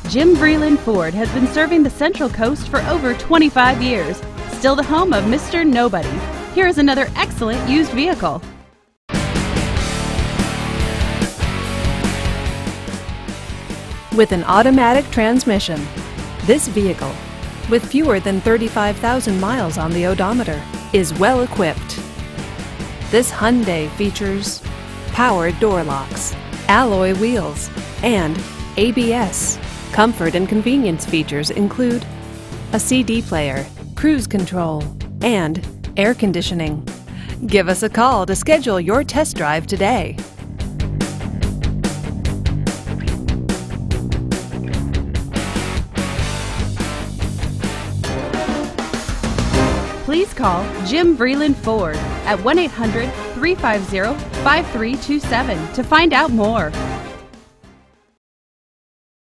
Jim Vreeland Ford has been serving the Central Coast for over 25 years. Still the home of Mr. Nobody. Here is another excellent used vehicle. With an automatic transmission, this vehicle, with fewer than 35,000 miles on the odometer, is well equipped. This Hyundai features powered door locks, alloy wheels, and ABS. Comfort and convenience features include a CD player, cruise control, and air conditioning. Give us a call to schedule your test drive today. Please call Jim Vreeland Ford at 1-800-350-5327 to find out more.